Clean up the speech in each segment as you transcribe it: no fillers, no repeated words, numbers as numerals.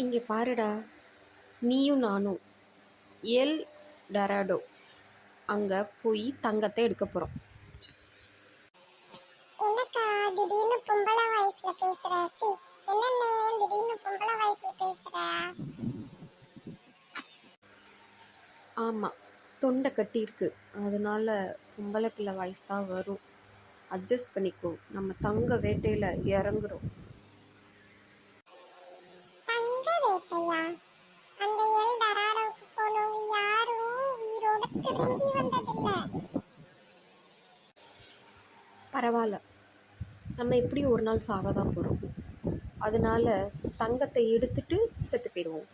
இங்கே பாருடா, நீயும் நானும் எல் டராடோ அங்கே போய் தங்கத்தை எடுக்க போகிறோம். என்னக்கா திடீர்னு பொம்பளை வயசுல பேசுற? சி, என்னன்னே திடீர்னு பொம்பளை வயசுல பேசுற? ஆமாம், தொண்டை கட்டி இருக்கு, அதனால பொம்பளை பிள்ளை வாய்ஸ் தான் வரும். அட்ஜஸ்ட் பண்ணிக்கோ, நம்ம தங்க வேட்டையில் இறங்குறோம். தங்க வேட்டையா? அந்த எல் டராடோவுக்கு போனவங்க யாரும் உயிரோட திரும்பி வந்ததில்ல. பரவாயில்ல, நம்ம எப்படியும் ஒரு நாள் சாக தான் போகிறோம். அதனால தங்கத்தை எடுத்துட்டு செத்து போயிடுவோம்.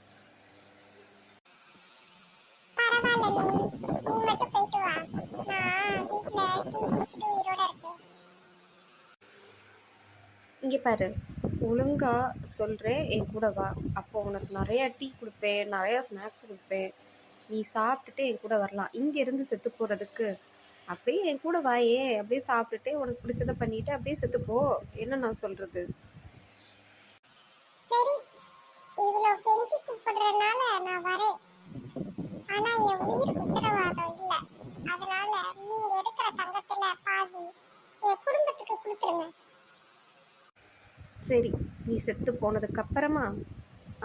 பரவாயில்ல, நீ மட்டும் போயிட்டு வா. நான் வீட்டுல டீ குடிச்சிட்டு உயிரோட இருக்கேன். இங்கே பாரு, ஒழுங்கா சொல்கிறேன், என் கூட வா. அப்போ உனக்கு நிறையா டீ கொடுப்பேன், நிறையா ஸ்நாக்ஸ் கொடுப்பேன். நீ சாப்பிட்டுட்டு என் கூட வரலாம். இங்கேருந்து செத்து போகிறதுக்கு அப்படியே என் கூட வாயே, அப்படியே சாப்பிட்டுட்டு உனக்கு பிடிச்சதை பண்ணிட்டு அப்படியே செத்துப்போ. என்ன நான் சொல்கிறது? சரி, இவ்வளவு கெஞ்சி கூப்பிடுறதுனால நான் வரேன். ஆனா என் உயிருக்கு உத்தரவாதம் இல்ல. அதனால நீங்க எடுக்கிற தங்கத்துல பாதி என் குடும்பத்துக்கு கொடுத்துருங்க. சரி, நீ செத்து போனதுக்கப்புறமா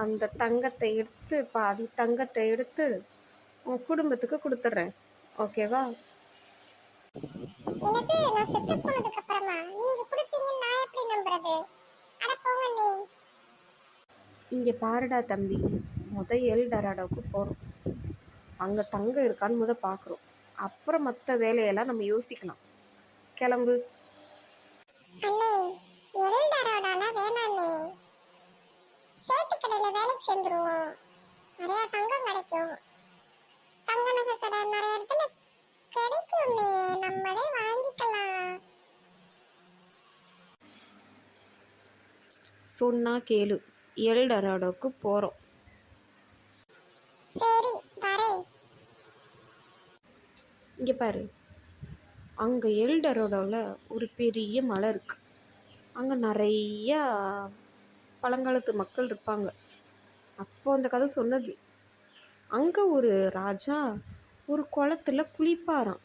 அந்த தங்கத்தை எடுத்து, பாதி தங்கத்தை எடுத்து உன் குடும்பத்துக்கு கொடுத்துட்றேன். ஓகேவா? எனக்கு நான் செத்து போனதுக்கு அப்புறமா நீங்க கொடுப்பீங்கன்னு நான் எப்படி நம்புறது? அட போங்க நீ. இங்கே பாருடா தம்பி, எல் டராடோவுக்கு போகிறோம். அங்கே தங்கம் இருக்கான்னு பார்க்குறோம். அப்புறம் மற்ற வேலையெல்லாம் நம்ம யோசிக்கலாம். கிளம்பு. அண்ணே, எல் டராடோல வேணாண்ணே. சேட்டு கடையில வேலைக்கு சேர்ந்துருவோம். நிறைய தங்கம் கிடைக்கும். தங்க நகை கடை நிறைய இடத்துல கிடைக்கும்ண்ணே, நம்மளே வாங்கிக்கலாம். சொன்னா கேளு, எல் டராடோவுக்கு போகிறோம். சரி, வரேன். இங்கே பாரு, அங்கே எல் டராடோவில் ஒரு பெரிய மலை இருக்குது. அங்கே நிறையா பழங்காலத்து மக்கள் இருப்பாங்க. அப்போ அந்த கதை சொன்னது. அங்கே ஒரு ராஜா ஒரு குளத்துல குளிப்பாராம்.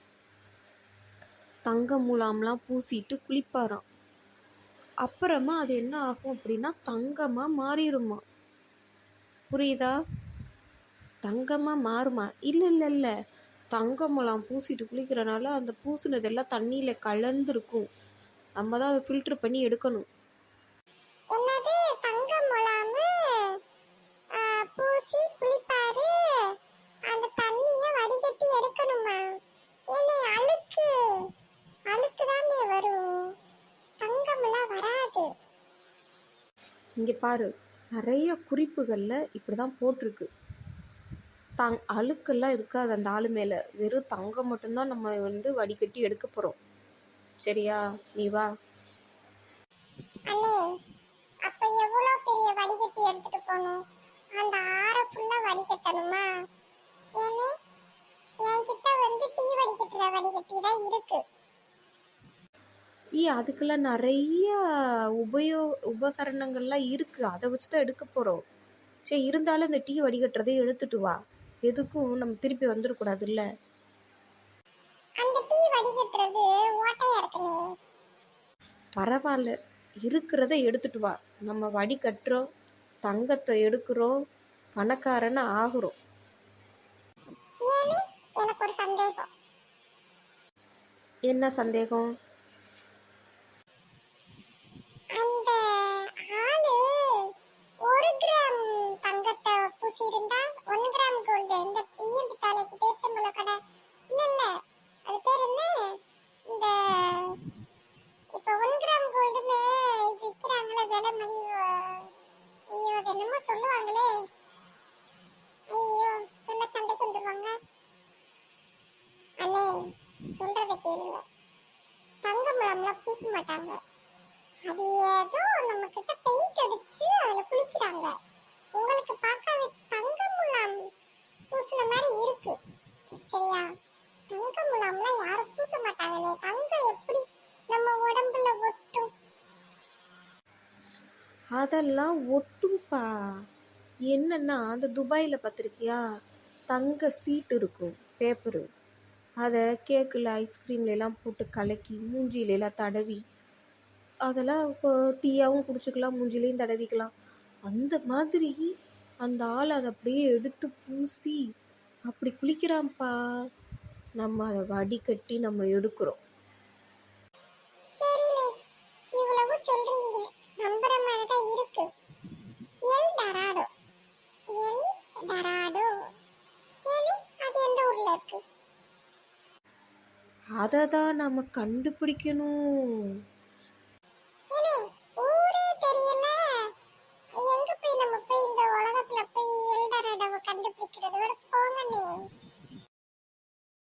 தங்க முலாம்லாம் பூசிட்டு குளிப்பாராம். அப்புறமா அது என்ன ஆகும் அப்படின்னா தங்கமாக மாறிடுமா. புரியுதா? தங்கமாக மாறுமா? இல்லை இல்லை இல்லை, தங்க முலாம் பூசிட்டு குளிக்கிறனால அந்த பூசினதெல்லாம் தண்ணியில் கலந்துருக்கும். நம்ம தான் அதை ஃபில்டர் பண்ணி எடுக்கணும். என்னது தங்க முலாம பூசி குளிப்பாரு, அந்த தண்ணிய வடிகட்டி எடுக்கணுமா? ஏனே அழுக்கு அழுக்கு தானே வரும், தங்கம்லாம் வராது. இங்கே பாரு, நிறைய குறிப்புகளில் இப்படி தான் போட்டிருக்கு. அழுக்கெல்லாம் இருக்காது அந்த ஆளு மேலே. வெறும் தங்கம் மட்டும்தான் நம்ம வடிகட்டி எடுக்க போகிறோம். சரியா? நீ வா. அண்ணே, அப்ப எவ்வளவு பெரிய வடிகட்டி எடுத்துட்டு போகணும்? அந்த ஆறை ஃபுல்லா வடிகட்டணுமா? ஏனே என்கிட்ட டீ வடிகட்டுற வடிகட்டி தான் இருக்கு. அதுக்கெல்லாம் நிறைய உபகரணங்கள்லாம் இருக்குது, அதை வச்சு தான் எடுக்க போகிறோம். சரி, இருந்தாலும் இந்த டீ வடிகட்டுறதே எடுத்துட்டு வா. எதுக்கும் நம்ம திருப்பி வந்துடக்கூடாது. இல்லை, அந்த டீ வடிகட்டுறது ஓட்டையா இருக்குனே. பரவாயில்ல, இருக்கிறத எடுத்துட்டு வா. நம்ம வடிகட்டுறோம், தங்கத்தை எடுக்கிறோம், பணக்காரன்னு ஆகுறோம். எனக்கு ஒரு சந்தேகம். என்ன சந்தேகம்? அந்த ஆளு 1 கிராம் தங்கத்தை பூசி இருந்தா 1 கிராம் கோல்டு இந்த பிஎம்பி தாலைக்கு பேச்சம்பள கடை இல்ல இல்ல, அது பேர் என்ன, இந்த இப்ப 1 கிராம் கோல்டுன்னு விக்கிறாங்களே விலை மணி. ஐயோ, அது என்னமோ சொல்லுவாங்களே. ஐயோ, சொன்ன சண்டைக்கு வந்துருவாங்க. அண்ணே, சொல்றத கேளுங்க. தங்க முலாம்லாம் பூச மாட்டாங்க. அது ஏதோ நம்ம கிட்ட பெயிண்ட் அடிச்சு அதுல குளிக்கிறாங்க. உங்களுக்கு பார்க்கவே தங்க முலாம் பூசுன மாதிரி இருக்கு. சரியா? தங்க முலாம்லாம் யாரும் பூச மாட்டாங்களே. தங்கம் எப்படி நம்ம உடம்புல ஒட்டும்? அதெல்லாம் ஒட்டும்பா. என்னன்னா அந்த துபாயில் பார்த்துருக்கியா, தங்க சீட்டு இருக்கும், பேப்பரு. அதை கேக்கில் ஐஸ்கிரீம்லாம் போட்டு கலக்கி மூஞ்சியிலலாம் தடவி, அதெல்லாம் இப்போ டீயாகவும் குடிச்சிக்கலாம், மூஞ்சிலையும் தடவிக்கலாம். அந்த மாதிரி அந்த ஆள் அதை அப்படியே எடுத்து பூசி அப்படி குளிக்கிறான்ப்பா. நம்ம அதை வடிகட்டி நம்ம எடுக்கிறோம். சரிண்ணே, இவ்வளவு சொல்றீங்க, நம்புற மாதிரி தான் இருக்கு. எல் டராடோ, எல் டராடோ, ஏனே அது எந்த ஊர்ல இருக்கு? அதை தான் நம்ம கண்டுபிடிக்கணும்.